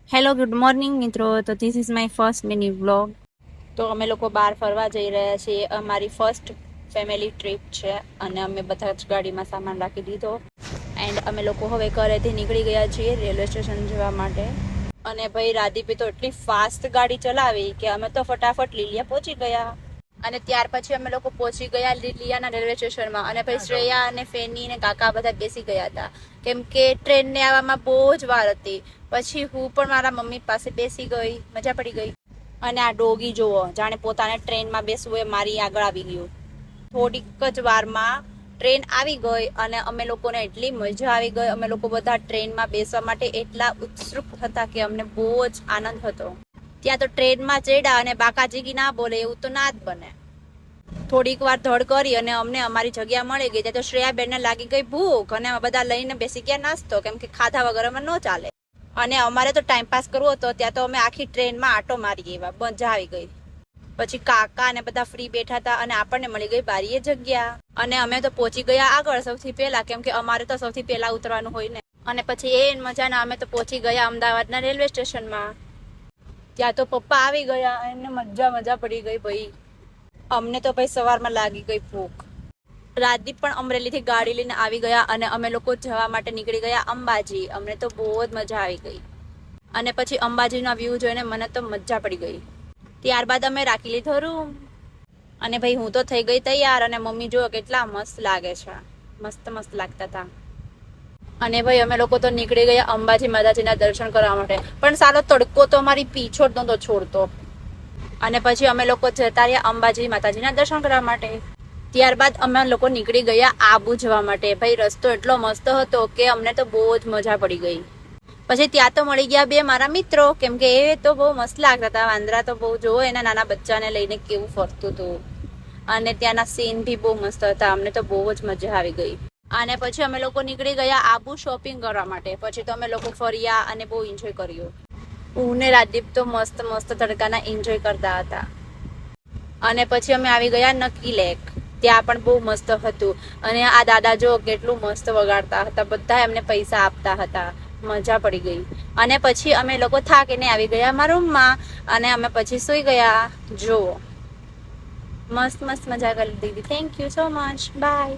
Hello good morning મિત્રો. તો this is my first mini vlog. તો અમે લોકો બહાર ફરવા જઈ રહ્યા છીએ. અમારી ફર્સ્ટ ફેમિલી ટ્રીપ છે અને અમે બધા જ ગાડીમાં સામાન રાખી દીધો એન્ડ અમે લોકો હવે ઘરેથી નીકળી ગયા છીએ રેલવે સ્ટેશન જવા માટે. અને ભાઈ રાદીપે તો એટલી ફાસ્ટ ગાડી ચલાવી કે અમે તો ફટાફટ લીલિયા પહોંચી ગયા. અને ત્યાર પછી અમે લોકો પહોંચી ગયા લીલિયાના રેલવે સ્ટેશનમાં. અને ભાઈ શ્રેયા અને ફેની ને કાકા બધા બેસી ગયા હતા કેમ કે ટ્રેનને આવવામાં બહુ જ વાર હતી. પછી હું પણ મારા મમ્મી પાસે બેસી ગઈ, મજા પડી ગઈ. અને આ ડોગી જુઓ, જાણે પોતાને ટ્રેનમાં બેસવું એ મારી આગળ આવી ગયું. થોડીક જ વારમાં ટ્રેન આવી ગઈ અને અમે લોકોને એટલી મજા આવી ગઈ. અમે લોકો બધા ટ્રેનમાં બેસવા માટે એટલા ઉત્સુક હતા કે અમને બહુ જ આનંદ હતો. ત્યાં તો ટ્રેનમાં ચડ્યા અને બાકાજીકી ના બોલે એવું તો ના જ બને. થોડીક વાર ધડ કરી અને અમને અમારી જગ્યા મળી ગઈ. ત્યાં તો શ્રેયાબેનને લાગી ગઈ ભૂખ અને અમે બધા લઈને બેસી ગયા નાસ્તો, કેમ કે ખાધા વગર અમે ન ચાલે. અને અમારે તો ટાઈમ પાસ કરવો હતો. ત્યાં તો અમે આખી ટ્રેનમાં આટો મારી એવા મજા આવી ગઈ. પછી કાકા અને બધા ફ્રી બેઠા હતા અને આપણને મળી ગઈ બારીએ જગ્યા. અને અમે તો પહોંચી ગયા આગળ સૌથી પહેલા, કેમ કે અમારે તો સૌથી પહેલા ઉતરવાનું હોય ને. અને પછી એ મજાના અમે તો પહોંચી ગયા અમદાવાદના રેલવે સ્ટેશનમાં. ત્યાં તો પપ્પા આવી ગયા અને મજા પડી ગઈ ભાઈ. અમને તો ભાઈ સવારમાં લાગી ગઈ ભૂખ. રાજદીપ પણ અમરેલીથી ગાડી લઈને આવી ગયા અને અમે લોકો જવા માટે નીકળી ગયા અંબાજી. અમને તો બહુ જ મજા આવી ગઈ. અને પછી અંબાજીનો વ્યૂ જોઈને મને તો મજા પડી ગઈ. ત્યારબાદ અમે રાખી લીધો રૂમ. અને ભાઈ હું તો થઈ ગઈ તૈયાર અને મમ્મી જુઓ કેટલા મસ્ત લાગે છે. મસ્ત લાગતા હતા. અને ભાઈ અમે લોકો તો નીકળી ગયા અંબાજી માતાજીના દર્શન કરવા માટે. પણ સારો તડકો તો અમારી પીછો જ નહોતો છોડતો. અને પછી અમે લોકો જતા રહ્યા અંબાજી માતાજીના દર્શન કરવા માટે. ત્યારબાદ અમે લોકો નીકળી ગયા આબુ જવા માટે. ભાઈ રસ્તો એટલો મસ્ત હતો કે અમને તો બહુ જ મજા પડી ગઈ. પછી ત્યાં તો મળી ગયા બે મારા મિત્રો, કેમ કે એ તો બહુ મસ્ત લાગતા હતા. વાંદરા તો બહુ જોવો એના નાના બચ્ચાને લઈને કેવું ફરતું હતું. અને ત્યાંના સીન બી બહુ મસ્ત હતા. અમને તો બહુ જ મજા આવી ગઈ. અને પછી અમે લોકો નીકળી ગયા આબુ શોપિંગ કરવા માટે. પછી તો અમે લોકો ફર્યા અને બહુ એન્જોય કર્યું. હું ને રાજદીપ તો મસ્ત તડકાના એન્જોય કરતા હતા. અને પછી અમે આવી ગયા નકી લેક. ત્યાં પણ બહુ મસ્ત હતું. અને આ દાદા જો કેટલું મસ્ત વગાડતા હતા. બધા એમને પૈસા આપતા હતા. મજા પડી ગઈ. અને પછી અમે લોકો થાકીને આવી ગયા અમારા રૂમમાં અને અમે પછી સુઈ ગયા. જુઓ મસ્ત મજા કરી દીધી. Thank you so much. By.